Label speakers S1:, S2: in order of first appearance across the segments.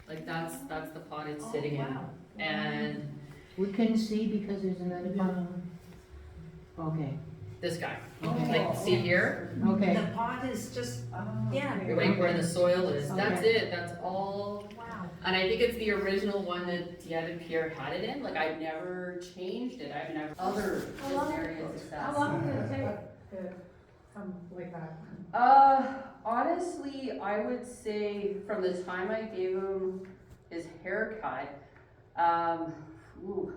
S1: Like that's the pot it's sitting
S2: wow.
S1: in. And
S3: We couldn't see because there's another pot. Okay,
S1: this guy,
S3: okay,
S1: like see here,
S3: okay.
S2: The pot is just, yeah.
S1: like where the soil is, that's
S3: Okay.
S1: it, that's all.
S2: Wow.
S1: And I think it's the original one that Diane and Pierre had it in, like I've never changed it, I've never, other area of success.
S4: How long did it take to come like that?
S1: Honestly, I would say from the time I gave him his haircut,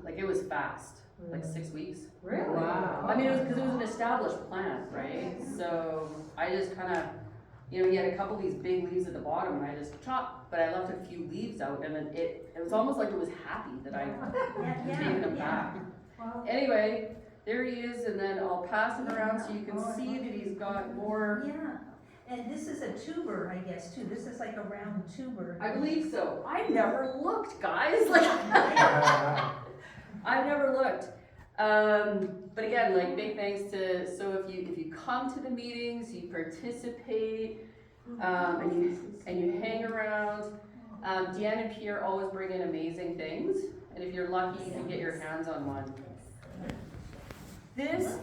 S1: like it was fast, like 6 weeks.
S4: Really?
S3: Wow.
S1: I mean, it was because it was an established plant, right? So I just kind of, you know, he had a couple of these big leaves at the bottom, and I just chopped, but I left a few leaves out, and then it was almost like it was happy that I taken him back.
S2: Wow.
S1: Anyway, there he is, and then I'll pass him around so you can see that he's got more.
S2: Yeah, and this is a tuber, I guess, too. This is like a round tuber.
S1: I believe so. I never looked, guys. Like, I've never looked. But again, like big thanks to, so if you come to the meetings, you participate, and you hang around. Deanne and Pierre always bring in amazing things, and if you're lucky, you can get your hands on one. This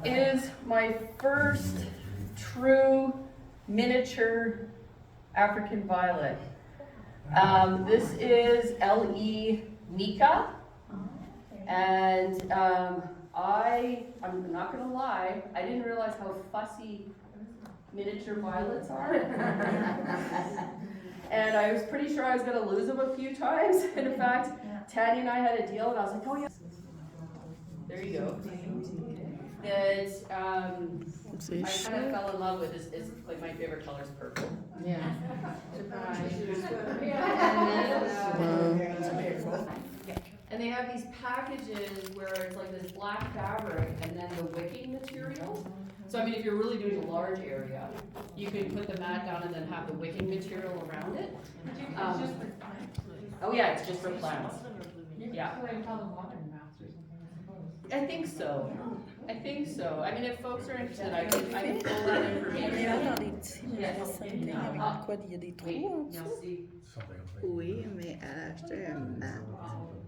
S1: is my first true miniature African violet. This is L.E. Nika. And I'm not gonna lie, I didn't realize how fussy miniature violets are. And I was pretty sure I was gonna lose them a few times. And in fact, Tanya and I had a deal, and I was like, oh yeah. There you go. That I kind of fell in love with is like my favorite color is purple.
S3: Yeah.
S1: And they have these packages where it's like this black fabric and then the wicking material. So I mean, if you're really doing a large area, you can put the mat down and then have the wicking material around it. Oh yeah, it's just for plants. Yeah.
S4: So they call them watering mats or something, I suppose.
S1: I think so. I think so. I mean, if folks are interested, I can pull that information.
S5: Mais là, dans les petits, il y a
S1: Yes.
S5: something avec quoi, il y a des
S1: Oui,
S5: trous en dessous.
S1: merci.
S5: Oui, mais elle a acheté un mat.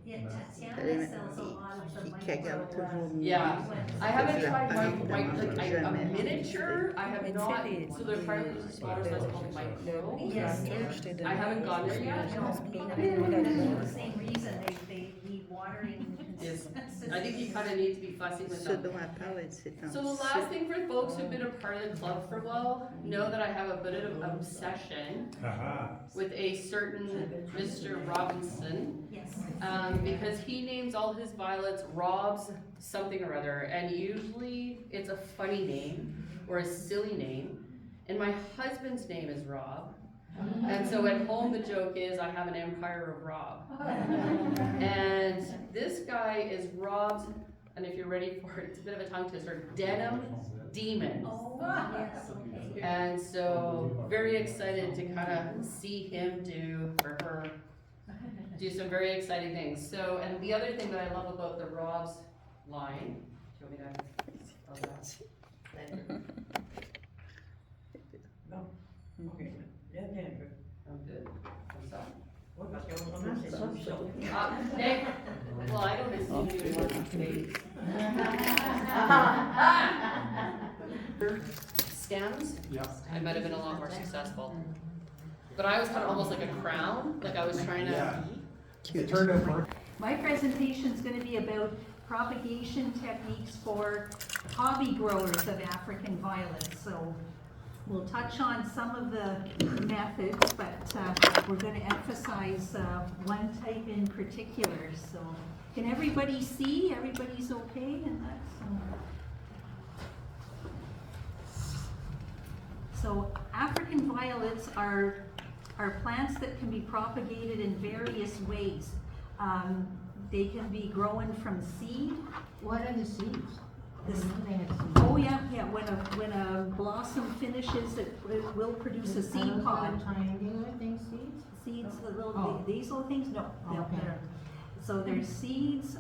S2: Yeah,
S5: Elle
S2: Tatiana sells a lot of the
S5: qui regarde
S2: micro.
S5: toujours mieux.
S1: Yeah, I haven't tried
S5: Évidemment,
S1: like a
S5: jamais.
S1: miniature. I have
S5: Mais tu
S1: not.
S5: sais, les-
S1: So they're probably just smaller size called micro.
S2: Yes,
S5: Je t'ai donné.
S1: I haven't gone there yet.
S2: No, for the same reason, they need watering
S1: Yes.
S2: consistency.
S1: I think you kind of need to be fussy with
S5: Ce
S1: them.
S5: dont elle parle, c'est en
S1: So the
S5: dessous.
S1: last thing for folks who've been a part of the club for a while, know that I have a bit of obsession with a certain Mr. Robinson.
S2: Yes.
S1: Because he names all his violets Rob's something or other, and usually it's a funny name or a silly name. And my husband's name is Rob, and so at home the joke is I have an empire of Rob. And this guy is Rob's, and if you're ready for it, it's a bit of a tongue twister, denim demon.
S2: Oh, yes, okay.
S1: And so very excited to kind of see him do, or her, do some very exciting things. So, and the other thing that I love about the Rob's line, do you want me to? Oh, that.
S6: Okay. Yeah, yeah.
S1: I'm good. I'm sorry.
S6: Oui, parce qu'autrement, c'est ça, puis ça.
S1: Nick, well, I don't assume you would want to stems, I might have been a lot more successful. But I was kind of almost like a crown, like I was trying to.
S5: Cute.
S2: My presentation's gonna be about propagation techniques for hobby growers of African violets. So we'll touch on some of the methods, but we're gonna emphasize one type in particular. So can everybody see? Everybody's okay? And so African violets are plants that can be propagated in various ways. They can be grown from seed.
S3: What are the seeds?
S2: This-
S3: Nothing is seeds.
S2: Oh, yeah, when a blossom finishes, it will produce a seed
S3: Are those
S2: pod.
S3: little triangular things, seeds?
S2: Seeds, the
S3: Oh.
S2: little, these little things, no,
S3: Okay.
S2: they're, so there's seeds,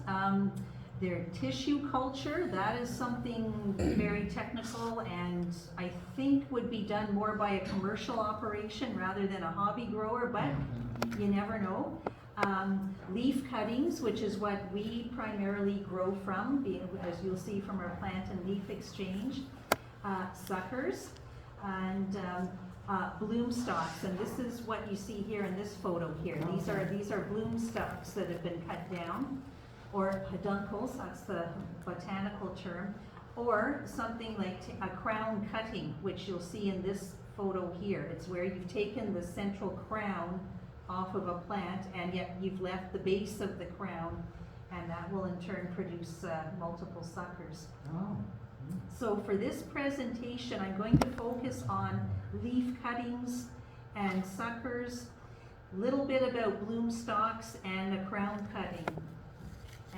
S2: Their tissue culture, that is something very technical and I think would be done more by a commercial operation rather than a hobby grower, but you never know. Leaf cuttings, which is what we primarily grow from, as you'll see from our plant and leaf exchange. Suckers and bloom stalks, and this is what you see here in this photo here. These are bloom stalks that have been cut down, or peduncles, that's the botanical term, or something like a crown cutting, which you'll see in this photo here. It's where you've taken the central crown off of a plant and yet you've left the base of the crown, and that will in turn produce multiple suckers.
S3: Oh.
S2: So for this presentation, I'm going to focus on leaf cuttings and suckers, a little bit about bloom stalks and a crown cutting.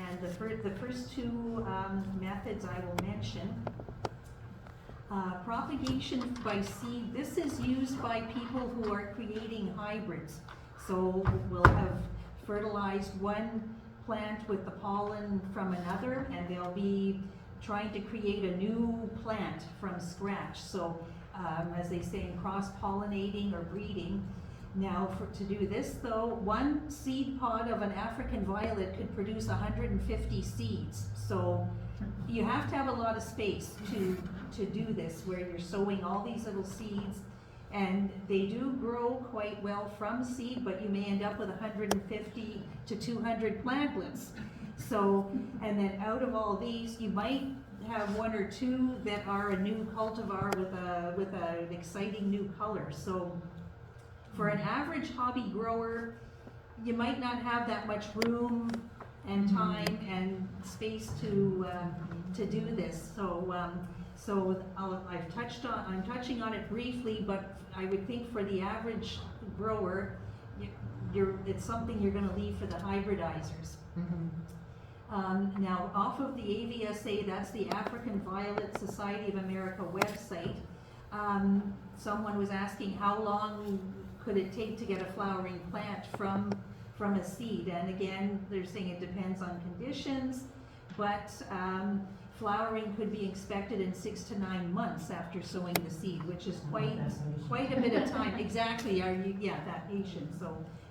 S2: And the first two methods I will mention. Propagation by seed, this is used by people who are creating hybrids. So we'll have fertilized one plant with the pollen from another, and they'll be trying to create a new plant from scratch. So as they say, in cross-pollinating or breeding. Now to do this though, one seed pod of an African violet could produce 150 seeds. So you have to have a lot of space to do this, where you're sowing all these little seeds, and they do grow quite well from seed, but you may end up with 150 to 200 plantlets. So, and then out of all these, you might have one or two that are a new cultivar with an exciting new color. So for an average hobby grower, you might not have that much room and time and space to do this. So I'm touching on it briefly, but I would think for the average grower, it's something you're going to leave for the hybridizers. Now, off of the AVSA, that's the African Violet Society of America website. Someone was asking how long could it take to get a flowering plant from a seed, and again, they're saying it depends on conditions, but flowering could be expected in 6 to 9 months after sowing the seed, which is quite a bit of time. Exactly, that patience.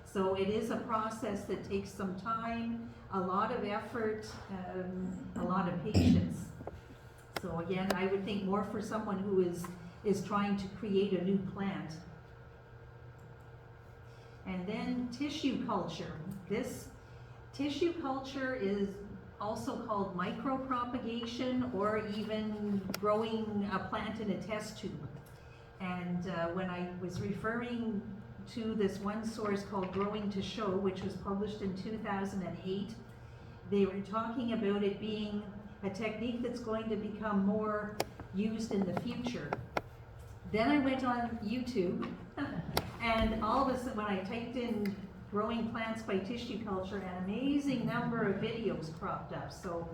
S2: So it is a process that takes some time, a lot of effort, a lot of patience. So again, I would think more for someone who is trying to create a new plant. And then tissue culture. This tissue culture is also called micropropagation, or even growing a plant in a test tube. And when I was referring to this one source called Growing to Show, which was published in 2008, they were talking about it being a technique that's going to become more used in the future. Then I went on YouTube, and all of a sudden when I typed in growing plants by tissue culture, an amazing number of videos cropped up. So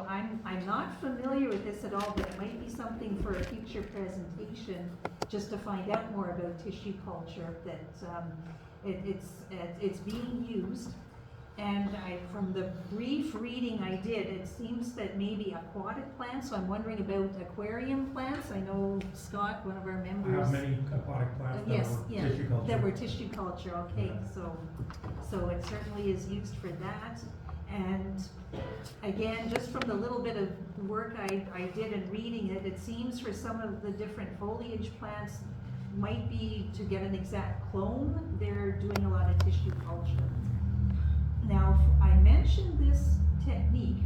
S2: I'm not familiar with this at all, but it might be something for a future presentation, just to find out more about tissue culture, that it's being used. And from the brief reading I did, it seems that maybe aquatic plants, so I'm wondering about aquarium plants. I know Scott, one of our members.
S7: How many aquatic plants tissue culture?
S2: That were tissue culture, okay. Yeah. So it certainly is used for that. And again, just from the little bit of work I did in reading it, it seems for some of the different foliage plants might be to get an exact clone, they're doing a lot of tissue culture. Now, I mentioned this technique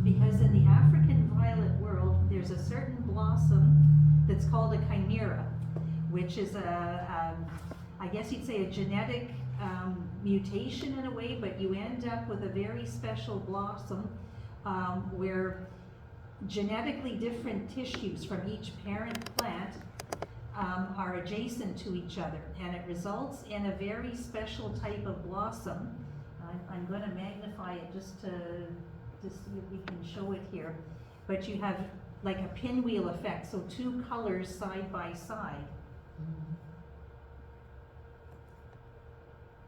S2: because in the African violet world, there's a certain blossom that's called a chimera, which is I guess you'd say a genetic mutation in a way, but you end up with a very special blossom where genetically different tissues from each parent plant are adjacent to each other, and it results in a very special type of blossom. I'm going to magnify it just to see if we can show it here. But you have like a pinwheel effect, so two colors side by side.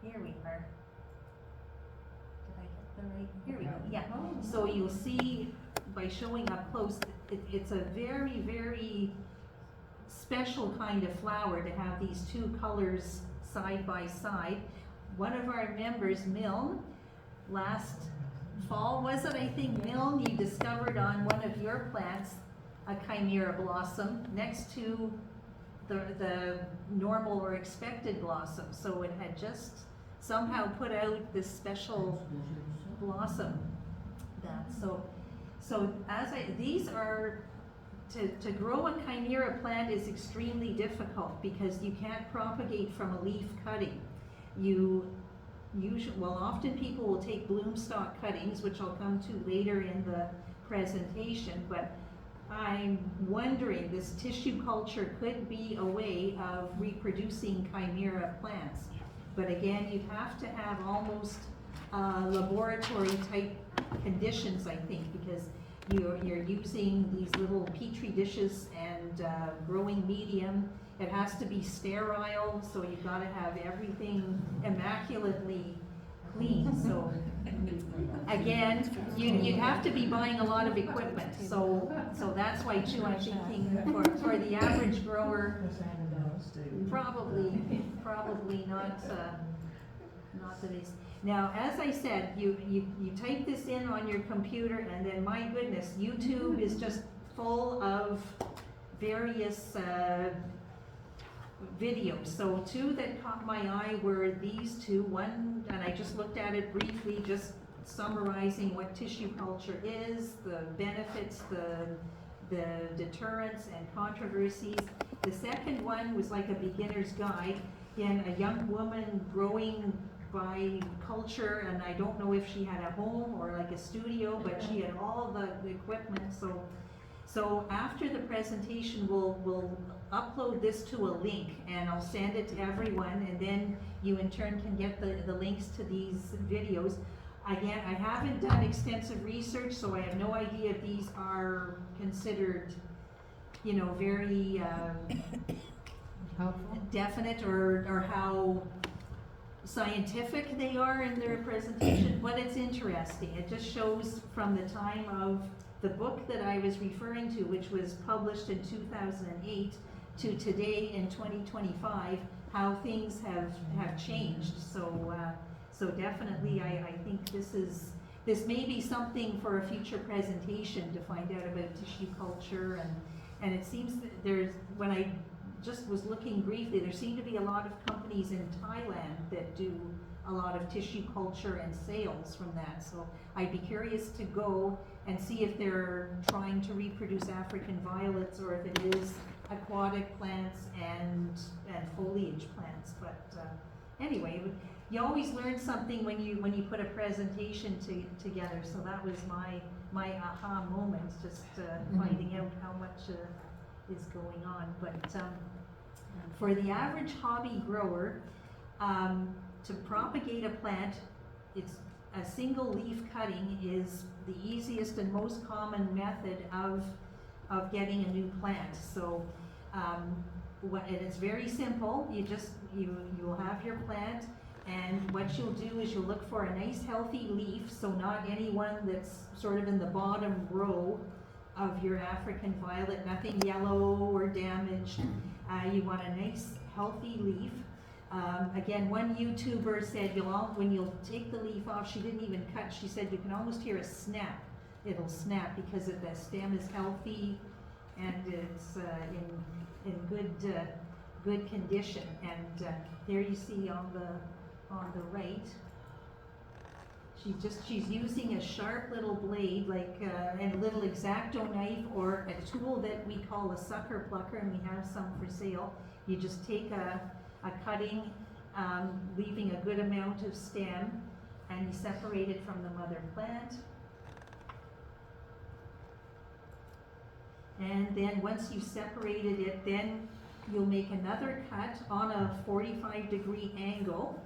S2: Here we are. Did I get right, here we go, yeah. So you'll see by showing up close, it's a very, very special kind of flower to have these two colors side by side. One of our members, Milne, last fall, was it, I think, Milne, you discovered on one of your plants a chimera blossom next to the normal or expected blossom. So it had just somehow put out this special blossom. So these are, to grow a chimera plant is extremely difficult because you can't propagate from a leaf cutting. Often people will take bloom stalk cuttings, which I'll come to later in the presentation, but I'm wondering, this tissue culture could be a way of reproducing chimera plants. But again, you'd have to have almost laboratory type conditions, I think, because you're using these little petri dishes and growing medium. It has to be sterile, so you've got to have everything immaculately clean. So again, you'd have to be buying a lot of equipment. So that's why too, I'm thinking for the average grower, probably not that it's. Now, as I said, you type this in on your computer, and then my goodness, YouTube is just full of various videos. So two that caught my eye were these two. One, and I just looked at it briefly, just summarizing what tissue culture is, the benefits, the deterrents and controversies. The second one was like a beginner's guide. Again, a young woman growing by culture, and I don't know if she had a home or like a studio, but she had all the equipment. So after the presentation, we'll upload this to a link, and I'll send it to everyone, and then you in turn can get the links to these videos. Again, I haven't done extensive research, so I have no idea if these are considered, very definite or how scientific they are in their presentation, but it's interesting. It just shows from the time of the book that I was referring to, which was published in 2008, to today in 2025, how things have changed. So definitely I think this may be something for a future presentation to find out about tissue culture, and it seems that when I just was looking briefly, there seem to be a lot of companies in Thailand that do a lot of tissue culture and sales from that. So I'd be curious to go and see if they're trying to reproduce African violets or if it is aquatic plants and foliage plants. But anyway, you always learn something when you put a presentation together. So that was my aha moment, just finding out how much is going on. But for the average hobby grower, to propagate a plant, it's a single leaf cutting is the easiest and most common method of getting a new plant. So and it's very simple. You'll have your plant, and what you'll do is you'll look for a nice healthy leaf, so not any one that's sort of in the bottom row of your African violet, nothing yellow or damaged. You want a nice healthy leaf. Again, one YouTuber said when you'll take the leaf off, she didn't even cut, she said you can almost hear a snap. It'll snap because the stem is healthy and it's in good condition. And there you see on the right, she's using a sharp little blade, and a little X-Acto knife, or a tool that we call a sucker plucker, and we have some for sale. You just take a cutting, leaving a good amount of stem, and you separate it from the mother plant. And then once you've separated it, then you'll make another cut on a 45-degree angle.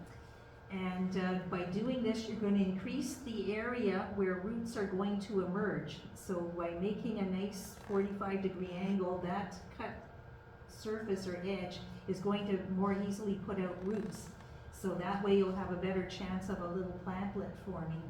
S2: And by doing this, you're going to increase the area where roots are going to emerge. So by making a nice 45-degree angle, that cut surface or edge is going to more easily put out roots. So that way you'll have a better chance of a little plantlet forming.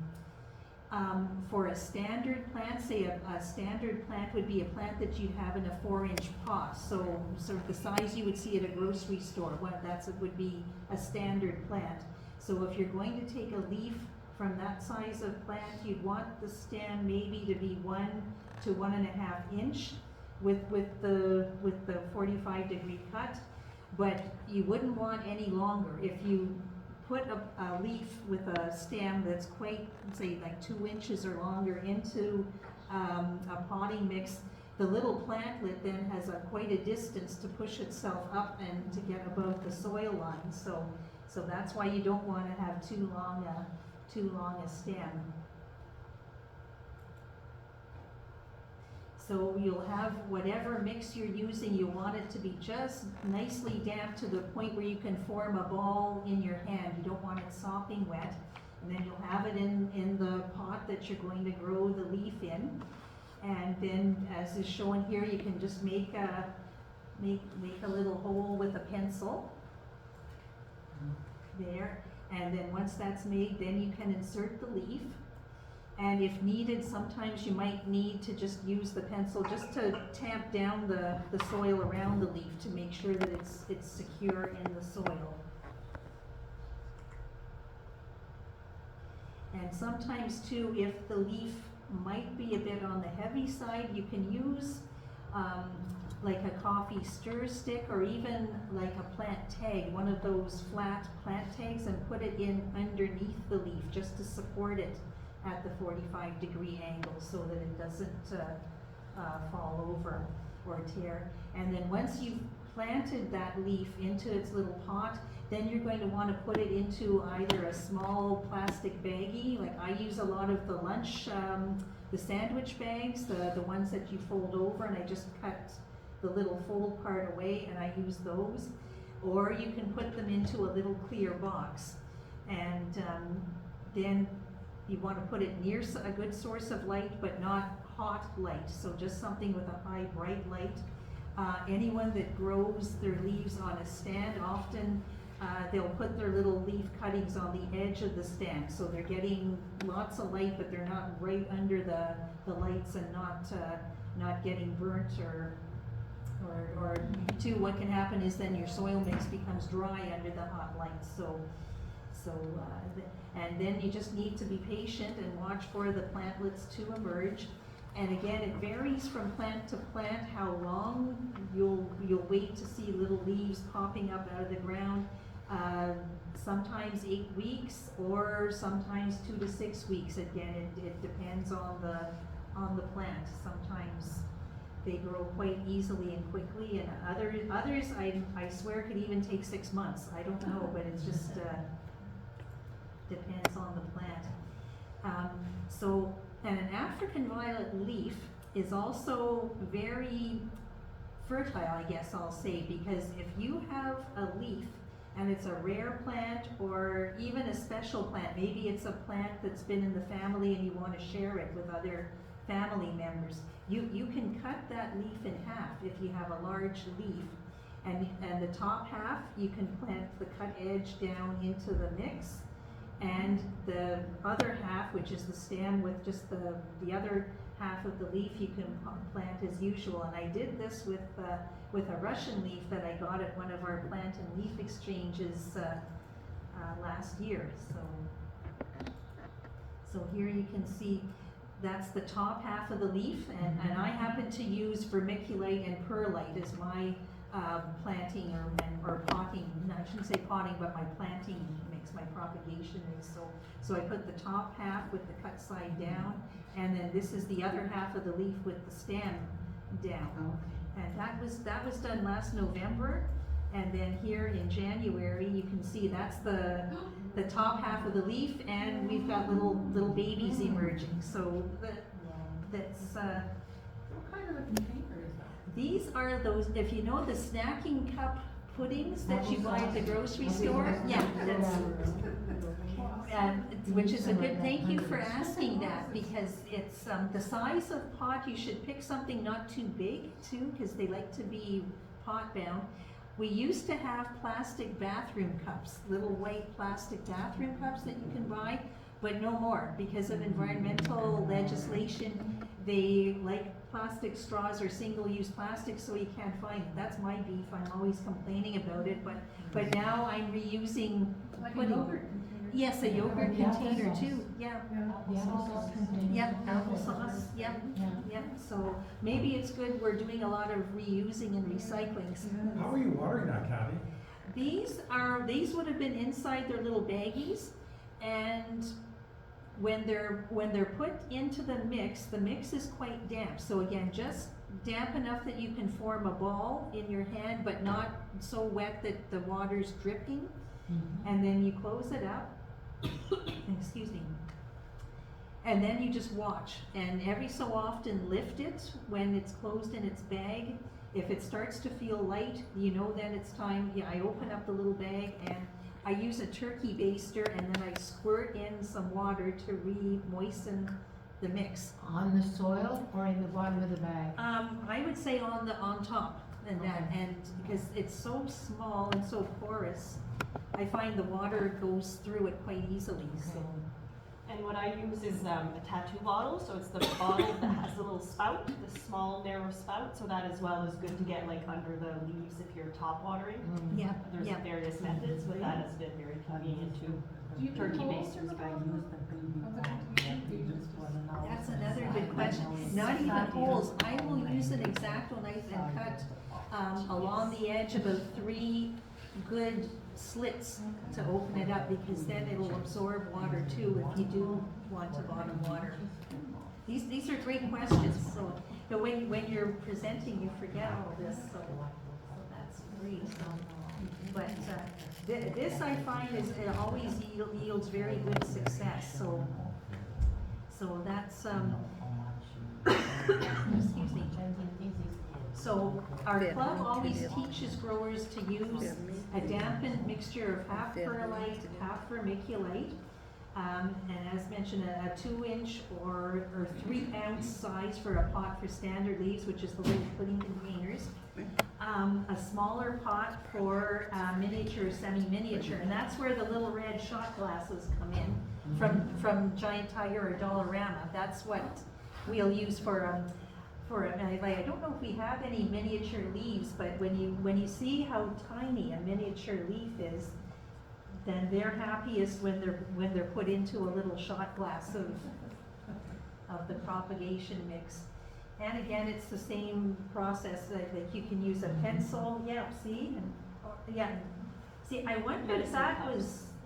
S2: For a standard plant, say a standard plant would be a plant that you'd have in a 4-inch pot. So sort of the size you would see at a grocery store. Would be a standard plant. So if you're going to take a leaf from that size of plant, you'd want the stem maybe to be 1 to 1.5 inch with the 45-degree cut. But you wouldn't want any longer. If you put a leaf with a stem that's quite, say, like 2 inches or longer into a potting mix, the little plantlet then has quite a distance to push itself up and to get above the soil line. So that's why you don't want to have too long a stem. So you'll have whatever mix you're using, you want it to be just nicely damp to the point where you can form a ball in your hand. You don't want it sopping wet. And then you'll have it in the pot that you're going to grow the leaf in. And then, as is shown here, you can just make a little hole with a pencil there. And then once that's made, then you can insert the leaf. And if needed, sometimes you might need to just use the pencil just to tamp down the soil around the leaf to make sure that it's secure in the soil. And sometimes too, if the leaf might be a bit on the heavy side, you can use like a coffee stir stick or even like a plant tag, one of those flat plant tags, and put it in underneath the leaf just to support it at the 45-degree angle so that it doesn't fall over or tear. And then once you've planted that leaf into its little pot, then you're going to want to put it into either a small plastic baggie, like I use a lot of the lunch, the sandwich bags, the ones that you fold over, and I just cut the little fold part away and I use those. Or you can put them into a little clear box. And then you want to put it near a good source of light, but not hot light. So just something with a high bright light. Anyone that grows their leaves on a stand, often they'll put their little leaf cuttings on the edge of the stand. So they're getting lots of light, but they're not right under the lights and not getting burnt or too, what can happen is then your soil mix becomes dry under the hot light. And then you just need to be patient and watch for the plantlets to emerge. And again, it varies from plant to plant how long you'll wait to see little leaves popping up out of the ground. Sometimes 8 weeks, or sometimes 2 to 6 weeks. Again, it depends on the plant. Sometimes they grow quite easily and quickly, and others I swear could even take 6 months. I don't know, but it's just depends on the plant. And an African violet leaf is also very fertile, I guess I'll say, because if you have a leaf and it's a rare plant or even a special plant, maybe it's a plant that's been in the family and you want to share it with other family members, you can cut that leaf in half if you have a large leaf. And the top half, you can plant the cut edge down into the mix. And the other half, which is the stem with just the other half of the leaf, you can plant as usual. And I did this with a Russian leaf that I got at one of our plant and leaf exchanges last year. So here you can see that's the top half of the leaf, and I happen to use vermiculite and perlite as my planting or potting, I shouldn't say potting, but my planting mix, my propagation mix. So I put the top half with the cut side down, and then this is the other half of the leaf with the stem down. And that was done last November. And then here in January, you can see that's the top half of the leaf, and we've got little babies emerging. So that's
S4: What kind of a container is that?
S2: these are those, if you know the snacking cup puddings that you buy at the grocery store? Yeah, which is a good, thank you for asking that, because it's the size of pot. You should pick something not too big too, because they like to be pot bound. We used to have plastic bathroom cups, little white plastic bathroom cups that you can buy, but no more. Because of environmental legislation, they like plastic straws or single-use plastic, so you can't find it. That's my beef, I'm always complaining about it, but now I'm reusing,
S4: Like a
S2: putting-
S4: yogurt container.
S2: yes, a yogurt
S3: Yeah,
S2: container
S3: applesauce.
S2: too, yeah.
S3: The applesauce container.
S2: Yeah, applesauce, yeah,
S3: Yeah.
S2: yeah, so maybe it's good we're doing a lot of reusing and recycling.
S7: How are you watering that, Kathy?
S2: These would have been inside their little baggies, and when they're put into the mix is quite damp. So again, just damp enough that you can form a ball in your hand, but not so wet that the water's dripping. And then you close it up, excuse me. And then you just watch, and every so often lift it when it's closed in its bag. If it starts to feel light, you know then it's time. Yeah, I open up the little bag and I use a turkey baster, and then I squirt in some water to re-moisten the mix.
S3: On the soil or in the bottom of the bag?
S2: I would say on top, and that,
S3: Okay.
S2: and because it's so small and so porous, I find the water goes through it quite easily, so.
S8: And what I use is a tattoo bottle, so it's the bottle that has a little spout, the small narrow spout, so that as well is good to get like under the leaves if you're top watering.
S2: Yeah,
S8: There's
S2: yeah.
S8: various methods, but that has been very convenient too.
S4: Do you
S8: Turkey
S4: control
S8: basters
S4: the
S8: by
S4: bottom of the container?
S2: That's another good question. Not even holes. I will use an X-Acto knife and cut along the edge about 3 good slits to open it up, because then it'll absorb water too if you do want to bottom water. These are great questions. So, but when you're presenting, you forget all this. So that's great. But this I find is it always yields very good success. So that's excuse me. So our club always teaches growers to use a dampened mixture of half perlite, half vermiculite. And as mentioned, a 2-inch or 3-ounce size for a pot for standard leaves, which is the little pudding containers. A smaller pot for miniature, semi-miniature, and that's where the little red shot glasses come in from Giant Tiger or Dollarama. That's what we'll use for I don't know if we have any miniature leaves, but when you see how tiny a miniature leaf is, then they're happiest when they're put into a little shot glass of the propagation mix. And again, it's the same process that you can use a pencil. Yeah, see, see. I wonder if that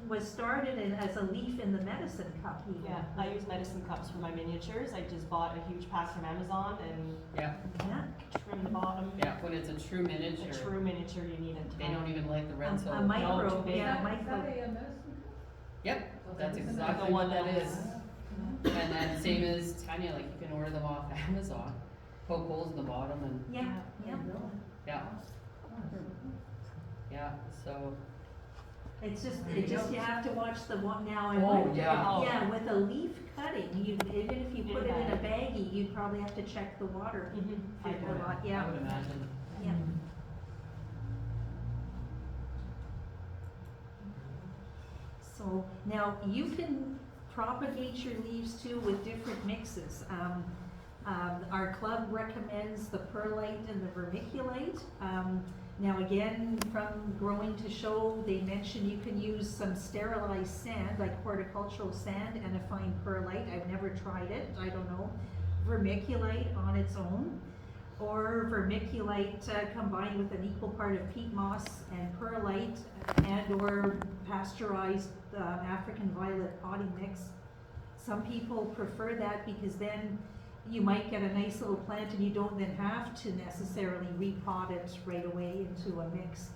S2: was started as a leaf in the medicine cup. Even.
S8: Yeah, I use medicine cups for my miniatures. I just bought a huge pack from Amazon and
S1: Yeah,
S8: trim the bottom.
S1: yeah, when it's a true miniature,
S8: A true miniature, you need a
S1: they don't even like the red
S2: A
S1: soap.
S2: micro,
S8: too big.
S2: yeah,
S4: Is
S2: micro.
S4: that a medicine cup?
S1: Yep, that's
S4: Okay.
S1: exactly
S8: The
S1: what
S8: one
S1: that
S8: that
S1: is. And then same as Tanya, like you can order them off Amazon, poke holes in the bottom and,
S2: Yeah, yeah.
S1: yeah, so.
S2: It's just you have to watch the one now and
S1: Oh,
S2: with,
S1: yeah.
S2: yeah, with a leaf cutting, even if you put it in a baggie, you'd probably have to check the water
S8: Mm-hmm.
S2: a lot,
S1: I
S2: yeah,
S1: would imagine.
S2: yeah. So now you can propagate your leaves too with different mixes. Our club recommends the perlite and the vermiculite. Now again, from Growing to Show, they mention you can use some sterilized sand, like horticultural sand, and a fine perlite. I've never tried it, I don't know. Vermiculite on its own, or vermiculite combined with an equal part of peat moss and perlite, and or pasteurized African violet potting mix. Some people prefer that because then you might get a nice little plant and you don't then have to necessarily repot it right away into a mix.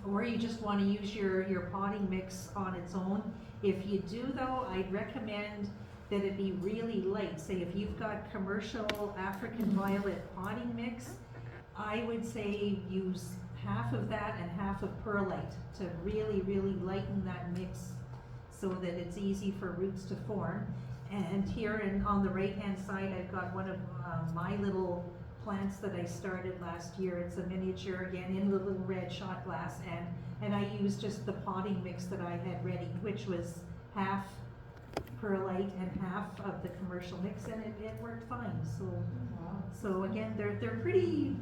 S2: Or you just want to use your potting mix on its own. If you do though, I'd recommend that it be really light. Say if you've got commercial African violet potting mix, I would say use half of that and half of perlite to really, really lighten that mix so that it's easy for roots to form. And here on the right hand side, I've got one of my little plants that I started last year. It's a miniature again in the little red shot glass, and I used just the potting mix that I had ready, which was half perlite and half of the commercial mix, and it worked fine, so again, they're pretty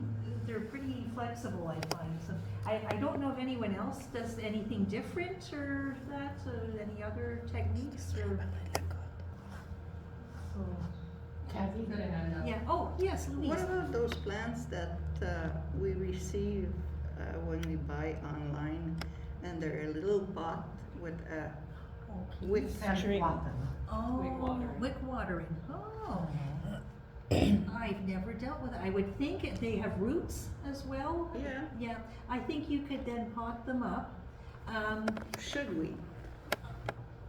S2: flexible, I find, so I don't know if anyone else does anything different or that, any other techniques or. So,
S3: Kathy?
S2: yeah, oh, yes, Louise.
S5: What about those plants that we receive when we buy online, and they're a little pot with a wick
S6: Drink.
S2: Oh,
S8: Wick watering.
S2: wick watering, oh. I've never dealt with it, I would think they have roots as well.
S5: Yeah,
S2: Yeah, I think you could then pot them up.
S5: should we?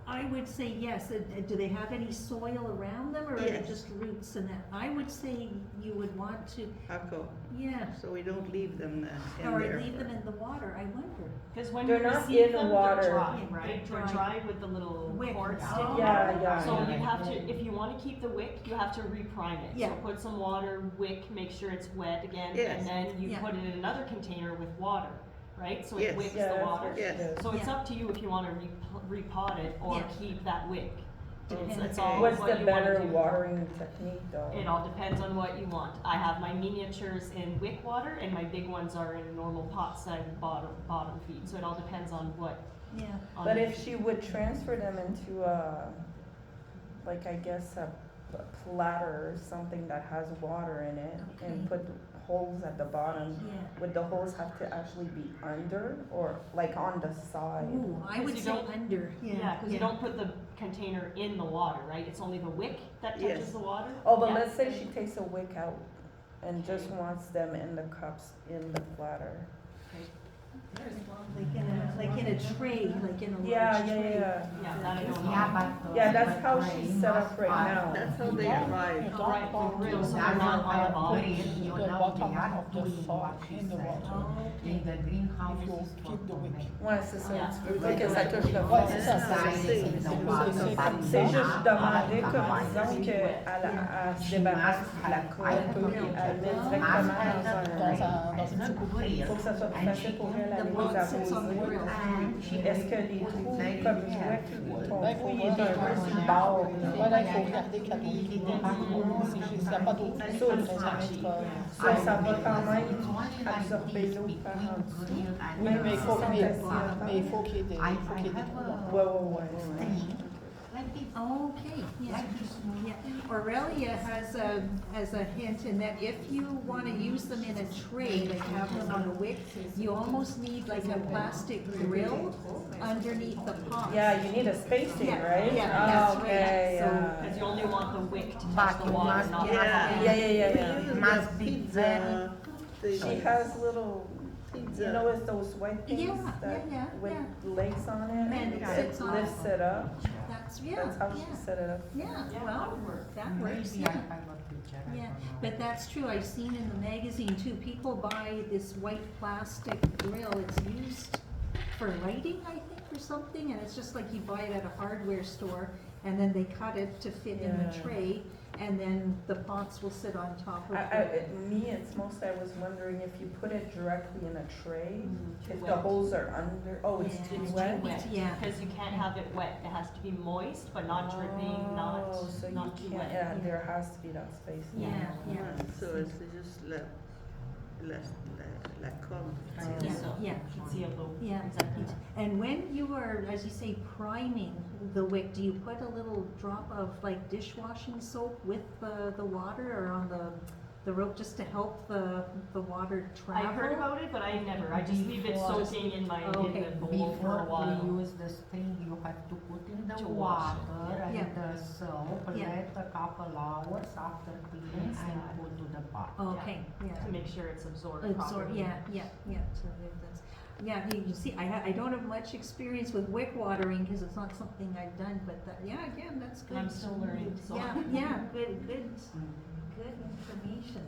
S2: I would say yes. Do they have any soil around them, or are they
S5: Yes.
S2: just roots and that? I would say you would want to,
S5: Ako,
S2: yeah,
S5: so we don't leave them in
S2: or
S5: there.
S2: leave them in the water, I wonder.
S8: Cause when
S6: They're
S8: you
S6: not
S8: receive
S6: in
S8: them,
S6: water.
S8: they're dry,
S2: Yeah,
S8: right?
S2: they're
S8: They're
S2: dry.
S8: dry with the little
S2: Wick.
S8: cord
S2: Oh.
S8: sticking
S6: Yeah,
S8: out.
S6: yeah,
S8: So
S6: yeah.
S8: you have to, if you wanna keep the wick, you have to reprime it.
S2: Yeah.
S8: So put some water, wick, make sure it's wet again,
S5: Yes.
S8: and then you
S2: Yeah.
S8: put it in another container with water, right? So
S5: Yes.
S8: it wicks
S6: Yeah,
S8: the
S6: that's
S8: water.
S6: what she
S5: Yes.
S6: does.
S8: So it's
S2: Yeah.
S8: up to you if you wanna repot it or
S2: Yeah.
S8: keep that wick.
S2: Depends.
S8: It's all
S6: What's
S8: what
S6: the
S8: you wanna
S6: better
S8: do.
S6: watering technique though?
S8: It all depends on what you want. I have my miniatures in wick water and my big ones are in normal pot size bottom feed, so it all depends on what.
S2: Yeah,
S8: on
S6: But
S8: the-
S6: if she would transfer them into like I guess a platter or something that has water in it and
S2: Okay.
S6: put holes at the bottom,
S2: yeah.
S6: would the holes have to actually be under or like on the side?
S2: Ooh, I
S8: 'Cause
S2: would
S8: you
S2: say
S8: don't-
S2: under,
S8: Yeah, cause you don't put the container in the water, right? It's only the wick that touches
S5: Yes.
S8: the water.
S6: Oh, but
S8: Yeah.
S6: let's say she takes a wick out and just wants them in the cups in the platter.
S2: Like in a tray, like in a large
S6: Yeah,
S2: tray.
S8: Yeah, that I don't know.
S6: Yeah, that's how she's set up right now.
S5: That's how they arrive.
S8: Right, for real, so they're not on the bottom.
S9: The bottom of the sock in the water.
S2: Okay.
S9: the greenhouse
S7: If you keep the wick.
S6: Ouais, c'est ça.
S8: Yeah.
S6: Tu peux pas que ça touche le
S7: Ouais,
S6: fond.
S7: c'est ça,
S6: C'est juste demander comme disons qu'elle elle se débarrasse de la colle puis elle met directement
S7: Dans une petite coupe.
S6: il faut que ça soit plus facile pour elle à
S2: The
S6: les
S2: box sits on the
S6: arroser.
S2: grill.
S6: Est-ce que les trous comme je vois que ton
S7: Ben, il
S6: trou
S7: faut
S6: il est un peu sur le bord?
S7: Voilà, il faut regarder qu'il y a s'il n'y a pas d'eau.
S6: Ça va quand même absorber l'eau par en dessous.
S7: Oui, mais il faut qu'il y ait des trous là.
S6: Ouais.
S2: Okay, yeah, yeah. Aurelia has a hint in that if you wanna use them in a tray, like have them on a wick, you almost need like a plastic grill underneath the pot.
S6: Yeah, you need a spacing,
S2: Yeah,
S6: right?
S2: yeah, that's right.
S6: Okay,
S2: So-
S6: yeah.
S8: Cause you only want the wick to
S9: But
S8: touch the
S9: you
S8: water,
S9: must
S8: not the
S9: get-
S8: bottom.
S6: Yeah.
S9: Must be
S5: Pizza.
S6: She has little, you know, it's those white things
S2: Yeah,
S6: that
S2: yeah,
S6: with
S2: yeah.
S6: legs on it,
S2: And
S6: and
S2: it
S6: it
S2: sits on
S6: lifts
S2: it.
S6: it up.
S2: That's, yeah,
S6: That's how she
S2: yeah,
S6: set it up.
S2: yeah,
S8: Yeah,
S2: well,
S8: that would work.
S2: that works,
S9: Maybe
S2: yeah.
S9: I got picture, I
S2: Yeah,
S9: don't know.
S2: but that's true, I've seen in the magazine too, people buy this white plastic grill, it's used for lighting, I think, or something, and it's just like you buy it at a hardware store, and then they cut it to fit in the
S6: Yeah.
S2: tray, and then the pots will sit on top of
S6: It's mostly, I was wondering if you put it directly in a tray,
S8: Too
S6: if the
S8: wet.
S6: holes are under, oh, it's
S2: Yeah.
S6: too
S8: It's
S6: wet?
S8: too wet,
S2: Yeah.
S8: because you can't have it wet, it has to be moist, but not dripping,
S6: Oh, so
S8: not
S6: you
S8: too
S6: can't,
S8: wet.
S6: yeah, there has to be that space.
S2: Yeah, yeah,
S5: So it's just la corde.
S2: yeah,
S8: So,
S2: yeah.
S8: you can see a little,
S2: Yeah,
S8: exactly.
S2: and when you are, as you say, priming the wick, do you put a little drop of like dishwashing soap with the water or on the rope just to help the water travel?
S8: I heard about it, but I never, I just leave it
S9: Before-
S8: soaking in my,
S2: Okay.
S8: in the bowl for a
S9: Before
S8: while.
S9: we use the string, you have to put in the
S8: To wash it,
S9: water
S2: yeah.
S9: and the soap,
S2: Yeah.
S9: let a couple hours after cleaning
S8: Rinse
S9: and
S8: that.
S9: put to the pot.
S2: Okay, yeah.
S8: To make sure it's absorbed
S2: Absorb,
S8: properly.
S2: yeah, so that's, yeah, you see, I don't have much experience with wick watering, because it's not something I've done, but that, yeah, again, that's good.
S8: I'm still learning, so.
S2: Yeah, good information.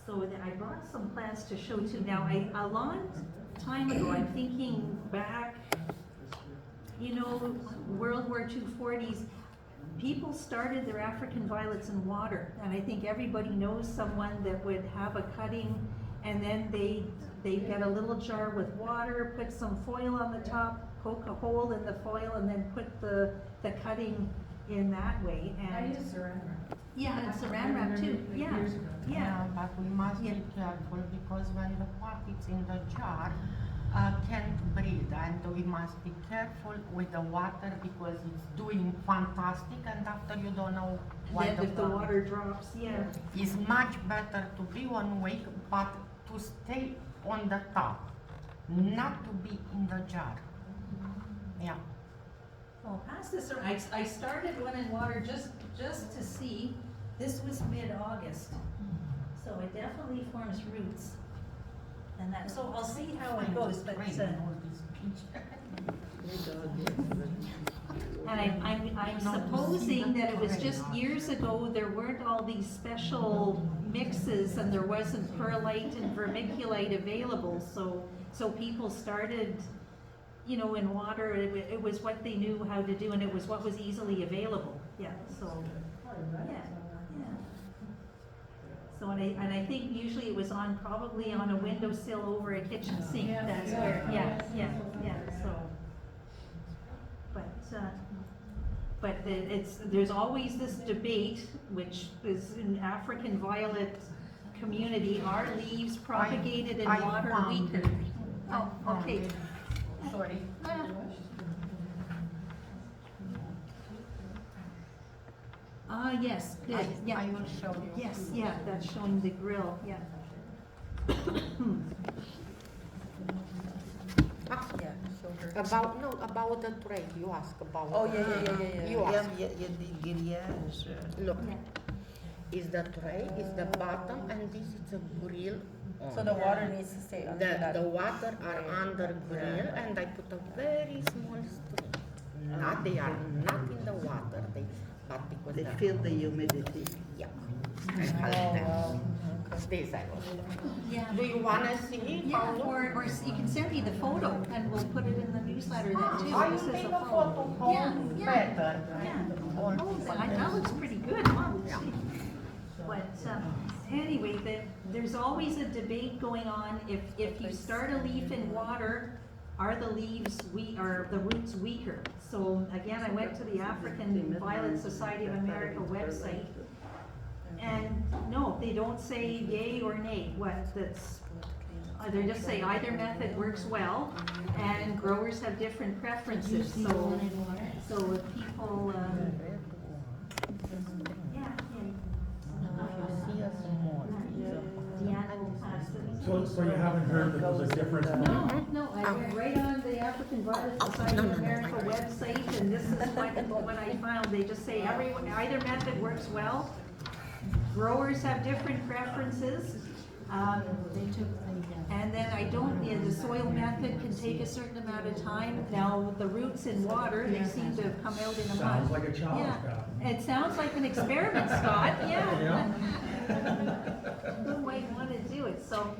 S2: So I brought some plants to show too. Now, a long time ago, I'm thinking back, you know, World War II 40s, people started their African violets in water. And I think everybody knows someone that would have a cutting and then they they get a little jar with water, put some foil on the top, poke a hole in the foil, and then put the cutting in that way,
S4: I
S2: and,
S4: use saran wrap.
S2: yeah, and saran wrap too,
S4: Like
S2: yeah,
S4: years ago.
S2: yeah.
S9: But we must
S2: Yeah.
S9: be careful because when the pot is in the jar, can't breathe, and we must be careful with the water because it's doing fantastic, and after you don't know what
S2: Then if the water drops, yeah.
S9: It's much better to be on wake, but to stay on the top, not to be in the jar. Yeah.
S2: Well, pass this around. I started one in water just to see. This was mid-August, so it definitely forms roots. And that, so I'll see how it goes, but, and I'm supposing that it was just years ago, there weren't all these special mixes and there wasn't perlite and vermiculite available, so people started, you know, in water, it was what they knew how to do and it was what was easily available, yeah, so, yeah, yeah. So, and I think usually it was probably on a windowsill over a kitchen sink,
S4: Yeah,
S2: that's
S4: yeah,
S2: where,
S4: yeah.
S2: yeah, so. But there's always this debate, which is in African violet community, are leaves propagated in
S9: I
S2: water
S9: found
S2: weaker?
S9: it.
S2: Oh, okay.
S9: Sorry.
S2: Yes, good, yeah.
S9: I will show you.
S2: Yes, yeah, that's showing the grill, yeah.
S5: Yeah, show her.
S9: About the tray, you ask about.
S5: Oh, yeah.
S9: You ask.
S5: Yeah, the grillage.
S9: Look,
S2: Yeah.
S9: is the tray, is the bottom, and this is a grill on.
S6: So the water needs to stay under that.
S9: The water are under grill, and I put a very small string. Not, they are not in the water, but because
S5: They
S9: the,
S5: feel the humidity.
S9: yeah.
S6: Oh, wow.
S9: This I will.
S2: Yeah.
S9: Do you wanna see
S2: Yeah,
S9: how?
S2: or you can send me the photo and we'll put it in the newsletter then too.
S9: I
S2: This
S9: will
S2: is
S9: take
S2: a
S9: a photo
S2: Yeah,
S9: home
S2: yeah.
S9: better.
S2: Yeah.
S9: All
S2: Oh,
S9: people
S2: that looks pretty good, huh? But, anyway, there's always a debate going on, if you start a leaf in water, are the the roots weaker? So again, I went to the African Violet Society of America website, and no, they don't say yay or nay, they just say either method works well, and growers have different preferences, so if people, yeah. Deanna will pass it.
S10: So you haven't heard that there's a difference?
S2: No, I went right on the African Violet Society of America website, and this is what I found, they just say either method works well. Growers have different preferences, and then the soil method can take a certain amount of time. Now, the roots in water, they seem to have come out in a month.
S10: Sounds like a challenge,
S2: Yeah,
S10: Scott.
S2: it sounds like an experiment, Scott, yeah.
S10: Yeah.
S2: Who might wanna do it, so,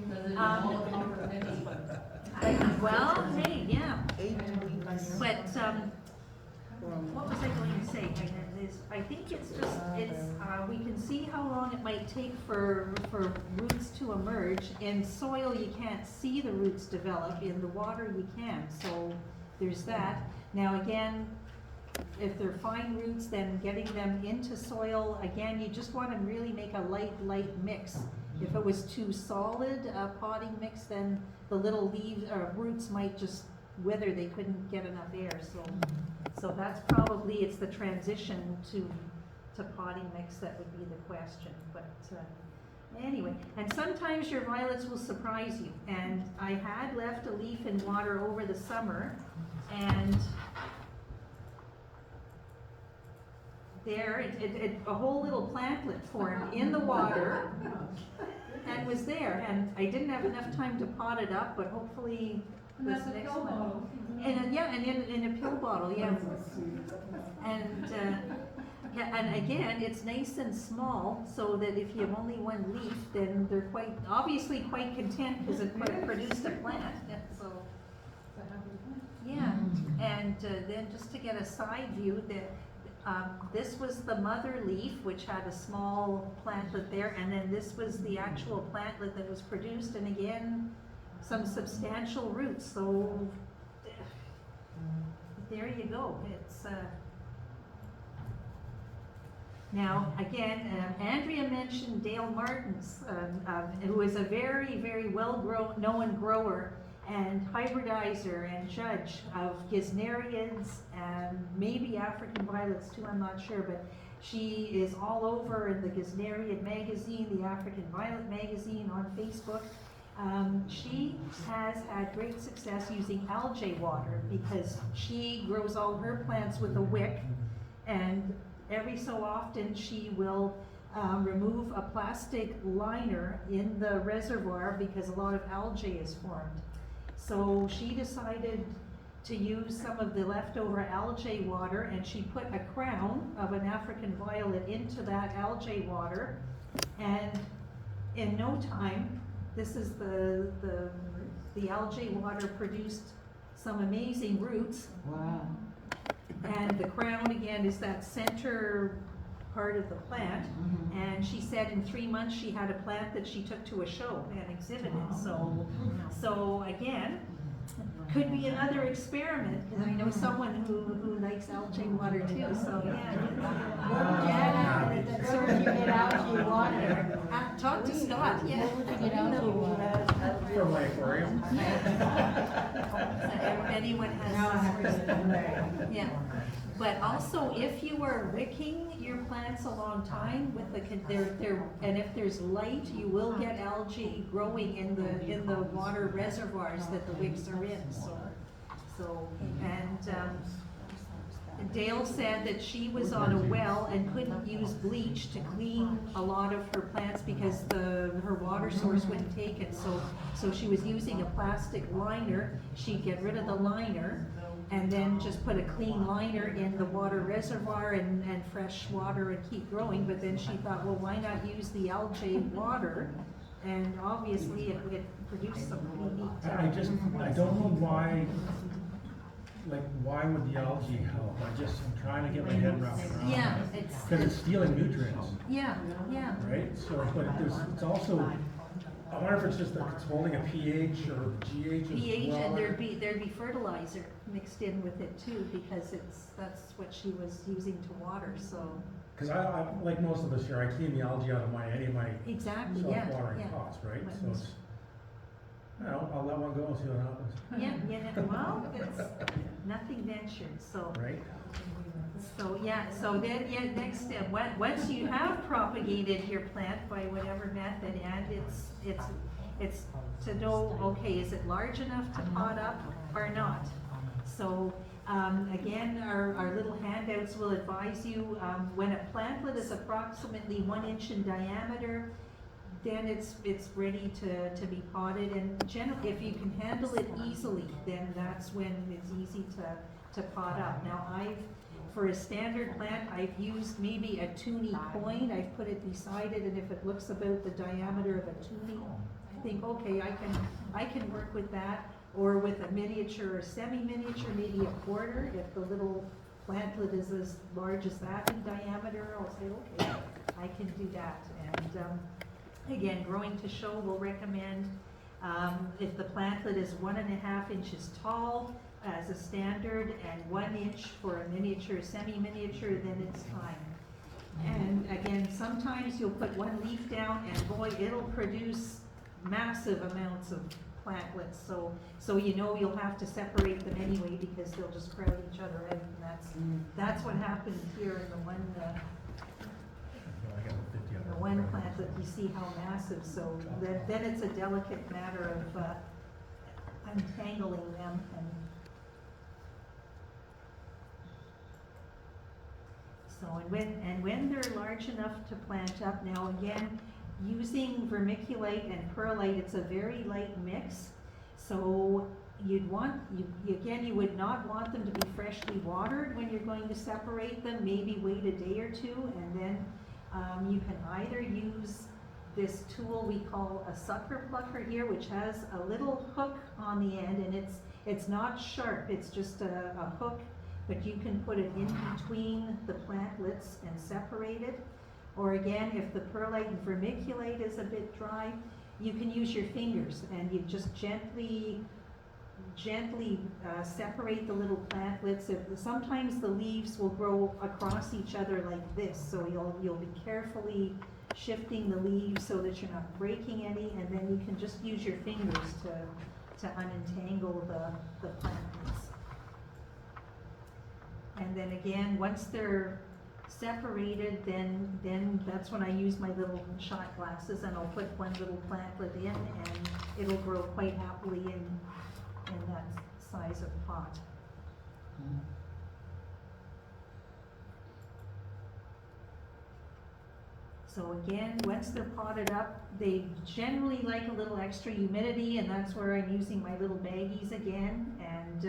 S2: well, hey, yeah,
S5: 8 weeks.
S2: but, what was I going to say? I think it's just, we can see how long it might take for roots to emerge. In soil, you can't see the roots develop, in the water you can, so there's that. Now again, if they're fine roots, then getting them into soil, again, you just wanna really make a light mix. If it was too solid, a potting mix, then the little leaves, or roots might just wither, they couldn't get enough air, so that's probably, it's the transition to potting mix that would be the question, but, anyway. And sometimes your violets will surprise you, and I had left a leaf in water over the summer, and there, a whole little plantlet formed in the water, and was there, and I didn't have enough time to pot it up, but hopefully
S4: And
S2: this
S4: that's a
S2: next
S4: pill
S2: one.
S4: bottle.
S2: And, yeah, and in a pill bottle, yeah. And, yeah, and again, it's nice and small, so that if you have only one leaf, then they're obviously quite content, because it produced a plant, yeah, so. Yeah, and, then just to get a side view, this was the mother leaf, which had a small plantlet there, and then this was the actual plantlet that was produced, and again, some substantial roots, so there you go. It's, now, again, Andrea mentioned Dale Martins, who is a very, very known grower and hybridizer and judge of Gesneriids and maybe African violets too, I'm not sure, but she is all over in the Gesneriid magazine, the African Violet magazine on Facebook. She has had great success using algae water because she grows all her plants with a wick, and every so often she will remove a plastic liner in the reservoir because a lot of algae is formed. So she decided to use some of the leftover algae water, and she put a crown of an African violet into that algae water, and in no time, this is the algae water produced some amazing roots.
S3: Wow.
S2: And the crown again is that center part of the plant. And she said in 3 months she had a plant that she took to a show and exhibited. So again, could be another experiment, because I know someone who likes algae water too, so yeah.
S3: So where'd you get algae water?
S2: Talk to Scott, yeah.
S3: Where would you get algae water?
S10: From my aquarium.
S2: If anyone has, yeah. But also, if you are wicking your plants a long time with and if there's light, you will get algae growing in the water reservoirs that the wicks are in. And Dale said that she was on a well and couldn't use bleach to clean a lot of her plants because her water source wouldn't take it. So she was using a plastic liner. She'd get rid of the liner and then just put a clean liner in the water reservoir and fresh water and keep growing. But then she thought, well, why not use the algae water? And obviously it produced some pretty neat.
S10: I don't know why, why would the algae help? I'm trying to get my head wrapped around
S2: Yeah,
S10: it. Because it's stealing nutrients,
S2: yeah.
S10: right? So, but it's also, I wonder if it's just that it's holding a pH or GH as
S2: pH,
S10: well.
S2: and there'd be fertilizer mixed in with it too, because that's what she was using to water, so.
S10: Because I, like most of us here, I clean the algae out of any of my
S2: Exactly,
S10: self-watering
S2: yeah.
S10: pots, right? So it's, I'll let one go and see what happens.
S2: Yeah, well, it's nothing ventured, so.
S10: Right?
S2: So then, next step, once you have propagated your plant by whatever method, and it's to know, okay, is it large enough to pot up or not? So, again, our little handouts will advise you, when a plantlet is approximately 1 inch in diameter, then it's ready to be potted, and generally, if you can handle it easily, then that's when it's easy to pot up. Now, for a standard plant, I've used maybe a toonie coin. I've put it beside it, and if it looks about the diameter of a toonie, I think, okay, I can work with that. Or with a miniature or semi-miniature, maybe a quarter. If the little plantlet is as large as that in diameter, I'll say, okay, I can do that. And again, growing to show will recommend, if the plantlet is 1.5 inches tall as a standard and 1 inch for a miniature, semi-miniature, then it's time. And again, sometimes you'll put one leaf down and boy, it'll produce massive amounts of plantlets. So you know you'll have to separate them anyway because they'll just crowd each other out, and that's what happened here in the one plantlet. You see how massive. So then it's a delicate matter of untangling them. And when they're large enough to plant up, now again, using vermiculite and perlite, it's a very light mix. So you would not want them to be freshly watered when you're going to separate them. Maybe wait a day or two, and then you can either use this tool we call a sucker plucker here, which has a little hook on the end, and it's not sharp, it's just a hook, but you can put it in between the plantlets and separate it. Or again, if the perlite and vermiculite is a bit dry, you can use your fingers and you just gently separate the little plantlets. Sometimes the leaves will grow across each other like this, so you'll be carefully shifting the leaves so that you're not breaking any, and then you can just use your fingers to unentangle the plantlets. And then again, once they're separated, then that's when I use my little shot glasses, and I'll put one little plantlet in, and it'll grow quite happily in that size of pot. So again, once they're potted up, they generally like a little extra humidity, and that's where I'm using my little baggies again, and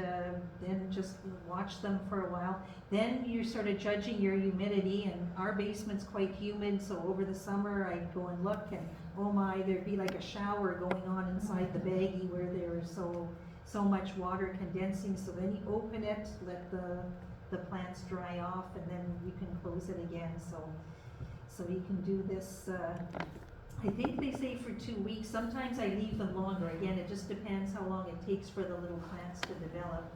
S2: then just watch them for a while. Then you're sort of judging your humidity, and our basement's quite humid, so over the summer I'd go and look, and oh my, there'd be like a shower going on inside the baggie where there's so much water condensing. So then you open it, let the plants dry off, and then you can close it again. So you can do this, I think they say for 2 weeks. Sometimes I leave them longer. Again, it just depends how long it takes for the little plants to develop.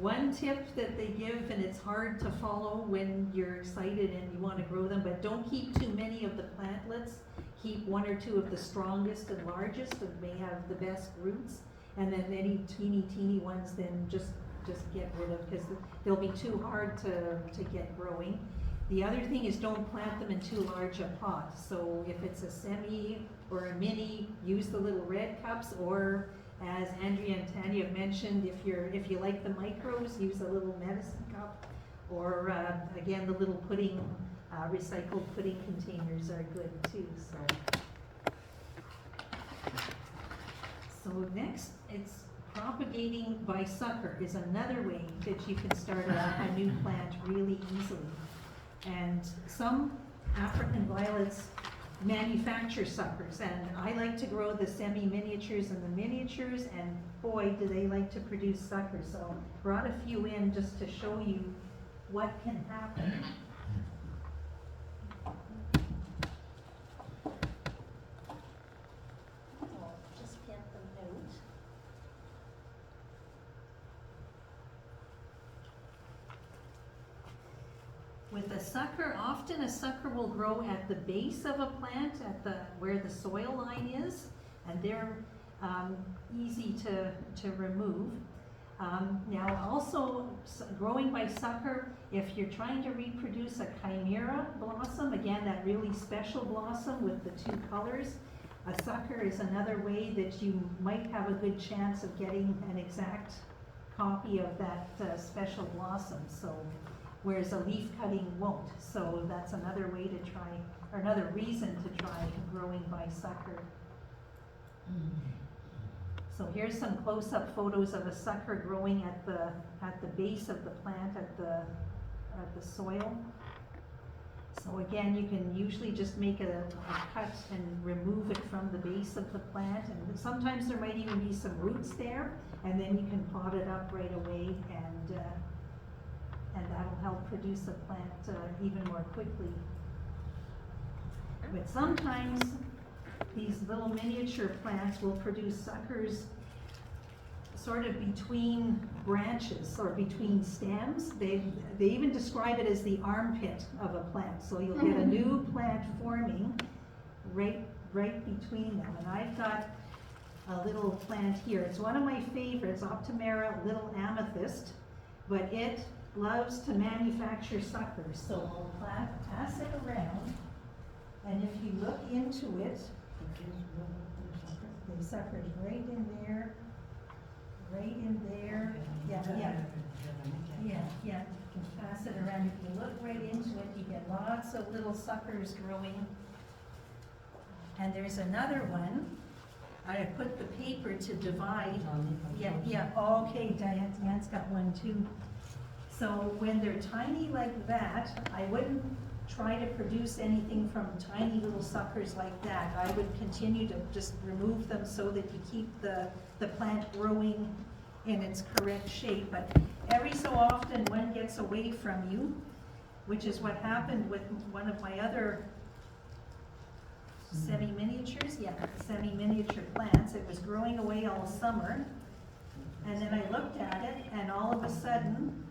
S2: One tip that they give, and it's hard to follow when you're excited and you want to grow them, but don't keep too many of the plantlets. Keep 1 or 2 of the strongest and largest that may have the best roots, and then any teeny ones then just get rid of, because they'll be too hard to get growing. The other thing is, don't plant them in too large a pot. So if it's a semi or a mini, use the little red cups, or as Andrea and Tanya have mentioned, if you like the micros, use a little medicine cup, or again, the little pudding, recycled pudding containers are good too. So next, it's propagating by sucker is another way that you can start a new plant really easily. And some African violets manufacture suckers, and I like to grow the semi-miniatures and the miniatures, and boy, do they like to produce suckers. So I brought a few in just to show you what can happen. I'll just get them out. With a sucker, often a sucker will grow at the base of a plant, where the soil line is, and they're easy to remove. Now also, growing by sucker, if you're trying to reproduce a chimera blossom, again, that really special blossom with the 2 colors, a sucker is another way that you might have a good chance of getting an exact copy of that special blossom. So, whereas a leaf cutting won't. So that's another way to try, or another reason to try growing by sucker. So here's some close-up photos of a sucker growing at the base of the plant, at the soil. So again, you can usually just make a cut and remove it from the base of the plant, and sometimes there might even be some roots there, and then you can pot it up right away, and that'll help produce a plant even more quickly. But sometimes these little miniature plants will produce suckers sort of between branches or between stems. They even describe it as the armpit of a plant. So you'll get a new plant forming right between them. And I've got a little plant here. It's one of my favorites, Optimera Little Amethyst, but it loves to manufacture suckers. So I'll pass it around, and if you look into it, the sucker's right in there, yeah, you can pass it around. If you look right into it, you get lots of little suckers growing. And there's another one. I put the paper to divide. Yeah, okay, Diane's got one too. So when they're tiny like that, I wouldn't try to produce anything from tiny little suckers like that. I would continue to just remove them so that you keep the plant growing in its correct shape. But every so often one gets away from you, which is what happened with one of my other semi-miniatures, yeah, semi-miniature plants. It was growing away all summer. And then I looked at it and all of a sudden,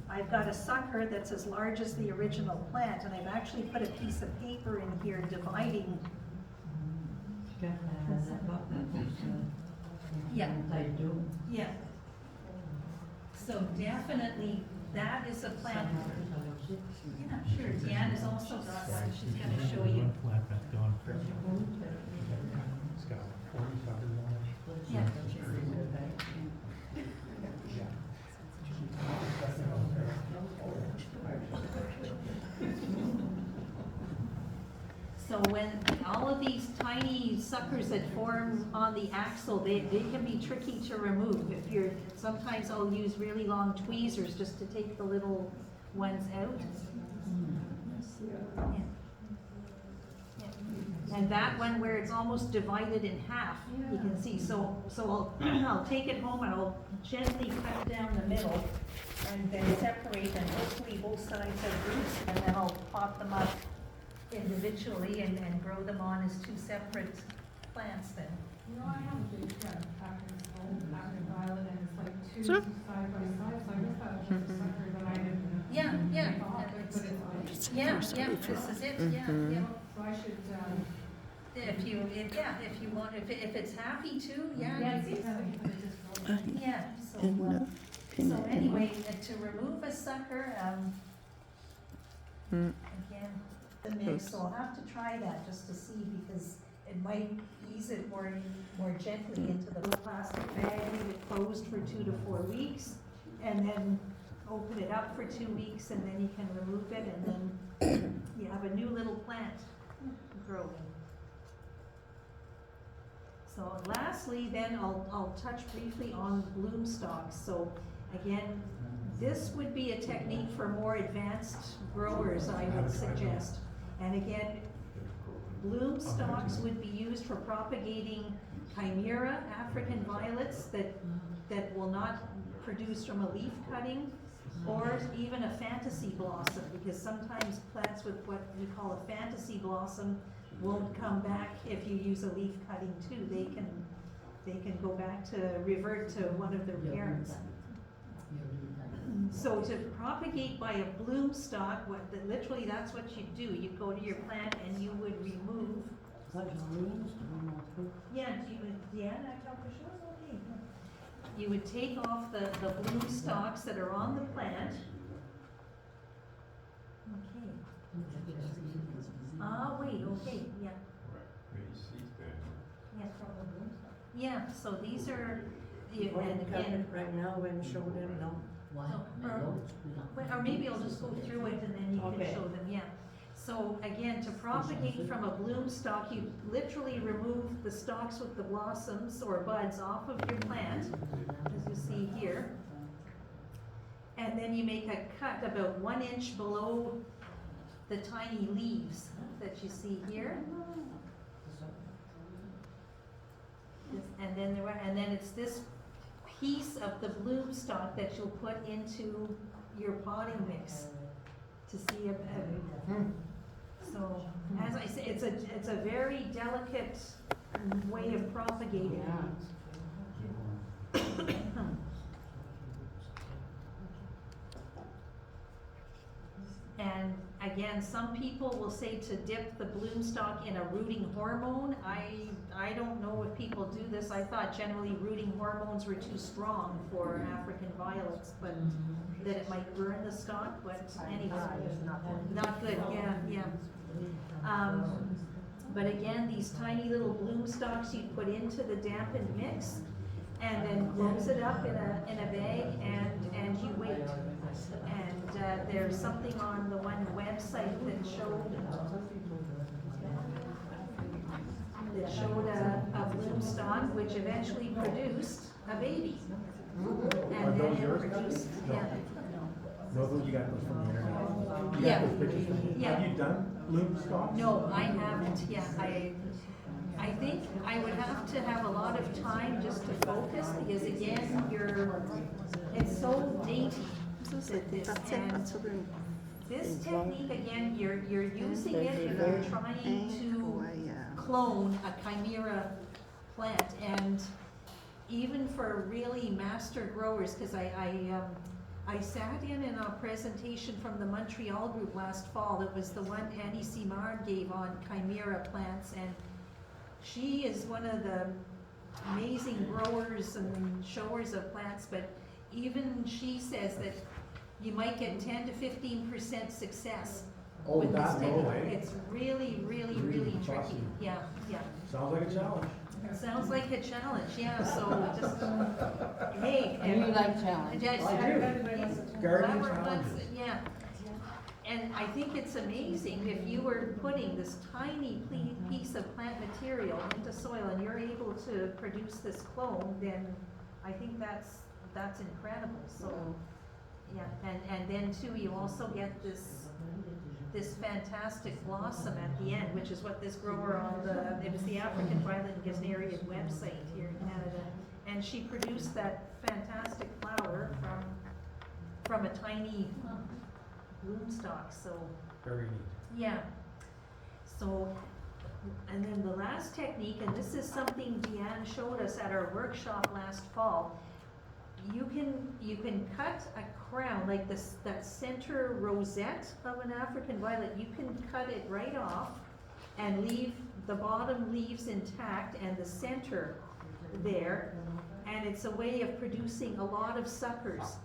S2: I've got a sucker that's as large as the original plant, and I've actually put a piece of paper in here dividing. Yeah. Yeah. So definitely, that is a plant. Yeah, sure, Deanne has also got one, she's gonna show you.
S10: It's got 40 suckers on it.
S2: Yeah. So when all of these tiny suckers that form on the axle, they can be tricky to remove. If you're, sometimes I'll use really long tweezers just to take the little ones out. Yeah. Yeah. And that one where it's almost divided in half, you can see. So I'll take it home and I'll gently cut down the middle and then separate them. Hopefully both sides have roots, and then I'll pot them up individually and grow them on as two separate plants then.
S4: You know, I have a big African violet, and it's like two side by side, so I guess that was just a sucker that I didn't.
S2: Yeah, yeah.
S4: thought, but it's
S2: Yeah, this is it, yeah.
S4: So I should,
S2: If you want, if it's happy to, yeah.
S4: it's easy, but it's just really.
S2: Yeah, so anyway, to remove a sucker, again, the mix, so I'll have to try that just to see, because it might ease it more gently into the plastic bag, leave it closed for 2 to 4 weeks, and then open it up for 2 weeks, and then you can remove it, and then you have a new little plant growing. So lastly, then I'll touch briefly on bloom stalks. So again, this would be a technique for more advanced growers, I would suggest. And again, bloom stalks would be used for propagating chimera African violets that will not produce from a leaf cutting, or even a fantasy blossom, because sometimes plants with what we call a fantasy blossom won't come back if you use a leaf cutting too. They can go back to revert to one of their parents. So to propagate by a bloom stalk, literally that's what you do. You go to your plant and you would remove. You would take off the bloom stalks that are on the plant. Okay. Wait, okay, yeah. Yeah, so these are, and again.
S3: Right now and show them, no?
S2: Or maybe I'll just go through it and then you can show them, yeah. So again, to propagate from a bloom stalk, you literally remove the stalks with the blossoms or buds off of your plant, as you see here. And then you make a cut about 1 inch below the tiny leaves that you see here. And then it's this piece of the bloom stalk that you'll put into your potting mix to see so as I say, it's a very delicate way of propagating. And again, some people will say to dip the bloom stalk in a rooting hormone. I don't know if people do this. I thought generally rooting hormones were too strong for African violets, but that it might burn the stalk, but anyway, not good, yeah. But again, these tiny little bloom stalks you put into the dampened mix, and then close it up in a bag, and you wait. And there's something on the one website that showed a bloom stalk which eventually produced a baby. And then it produced,
S10: No, you got those from the internet. You
S2: Yeah.
S10: got those pictures from,
S2: Yeah.
S10: have you done bloom stalks?
S2: No, I haven't, yeah, I think I would have to have a lot of time just to focus, because again, it's so dainty. And this technique, again, you're using it if you're trying to clone a chimera plant, and even for really master growers, because I sat in a presentation from the Montreal group last fall. It was the one Annie Simard gave on chimera plants, and she is one of the amazing growers and showers of plants, but even she says that you might get 10 to 15% success
S10: Oh,
S2: with this
S10: that low,
S2: technique.
S10: eh?
S2: It's really, really,
S10: Really
S2: really tricky.
S10: fussy.
S2: Yeah, yeah.
S10: Sounds like a challenge.
S2: Sounds like a challenge, yeah, so just, hey.
S3: And you like challenge.
S2: Just-
S10: I do. Gardening
S2: whoever wants
S10: challenges.
S2: it, yeah. And I think it's amazing if you were putting this tiny piece of plant material into soil and you're able to produce this clone, then I think that's incredible, so, yeah. And then too, you also get this fantastic blossom at the end, which is what this grower on it was the African Violet and Gesnerian website here in Canada. And she produced that fantastic flower from a tiny bloom stalk, so,
S10: Very neat.
S2: yeah. So, and then the last technique, and this is something Deanne showed us at our workshop last fall. You can cut a crown, like that center rosette of an African violet, you can cut it right off and leave the bottom leaves intact and the center there. And it's a way of producing a lot of suckers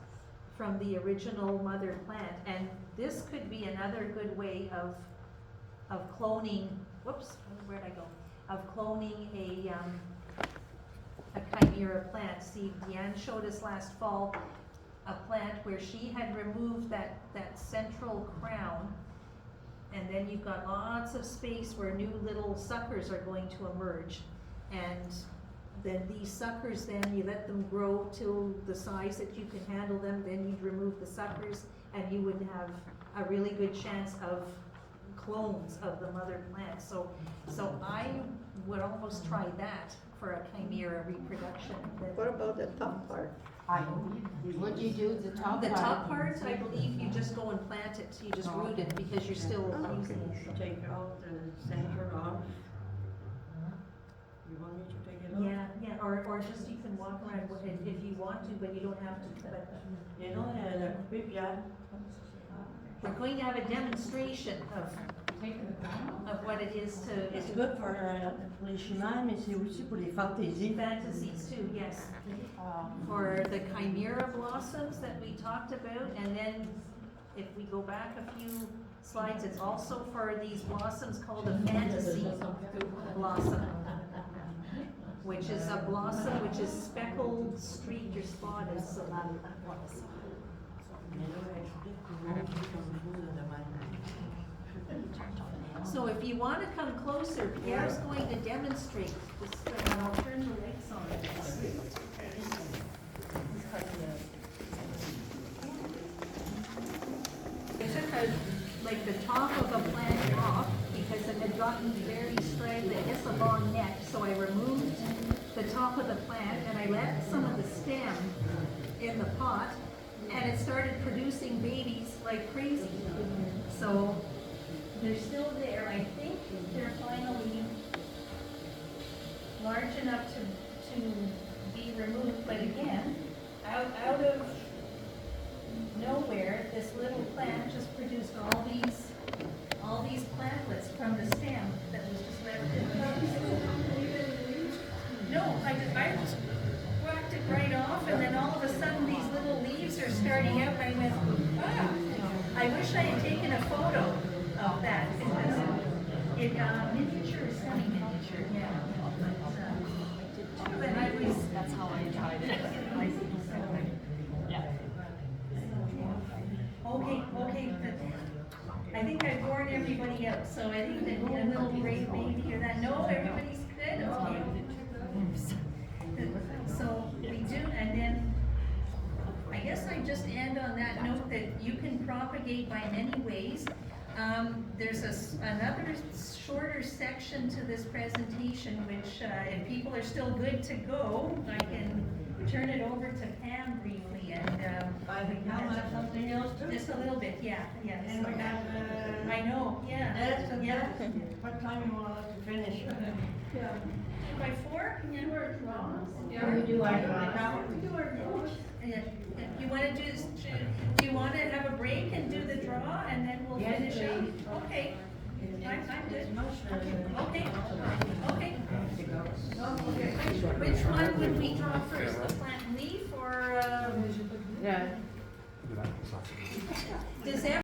S2: from the original mother plant. And this could be another good way of cloning, whoops, where'd I go? Of cloning a chimera plant. See, Deanne showed us last fall a plant where she had removed that central crown, and then you've got lots of space where new little suckers are going to emerge. And then these suckers, then you let them grow till the size that you can handle them, then you'd remove the suckers, and you would have a really good chance of clones of the mother plant. So I would almost try that for a chimera reproduction.
S5: What about the top part?
S3: What do you do with the top part?
S2: The top part, I believe you just go and plant it, you just root it because you're still using it.
S11: Take out the center off. You want me to take it off?
S2: Yeah, or just you can walk around with it if you want to, but you don't have to. But
S11: You know, la coupée Pierre.
S2: we're going to have a demonstration of what it is to.
S11: It's good for les chimères, mais c'est aussi pour les fantaisies.
S2: Fantasies too, yes. For the chimera blossoms that we talked about, and then if we go back a few slides, it's also for these blossoms called a fantasy blossom, which is a blossom which is speckled, streaked, or spotted. So So if you want to come closer, Pierre's going to demonstrate this, and I'll turn the lights on. I took like the top of a plant off because it had gotten very straggly, I guess a long neck, so I removed the top of the plant and I left some of the stem in the pot, and it started producing babies like crazy. So they're still there. I think they're finally large enough to be removed, but again, out of nowhere, this little plant just produced all these plantlets from the stem that was just left in the No, I whacked it right off, and then all of a sudden these little leaves are starting out, and I went, ah, I wish I had taken a photo of that, because miniature is semi-miniature, yeah. But I was,
S8: That's how I tried it. Yeah.
S2: okay, I think I've worn everybody out, so I think that a little gray baby or that, no, everybody's good, okay. So we do, and then, I guess I just end on that note that you can propagate by many ways. There's another shorter section to this presentation, which if people are still good to go, I can turn it over to Pam briefly, and
S11: How much something else
S2: Just a little bit, yeah.
S11: And we have,
S2: I know, yeah.
S11: that's,
S2: Yeah.
S11: what time you want us to finish?
S2: By 4? Yeah.
S11: We do our draws.
S2: Yeah. You wanna do you wanna have a break and do the draw and then we'll
S11: Yes,
S2: finish up?
S11: please.
S2: Okay. I'm good. Okay. Which one would we draw first, the plant leaf or,
S11: Yeah.
S2: does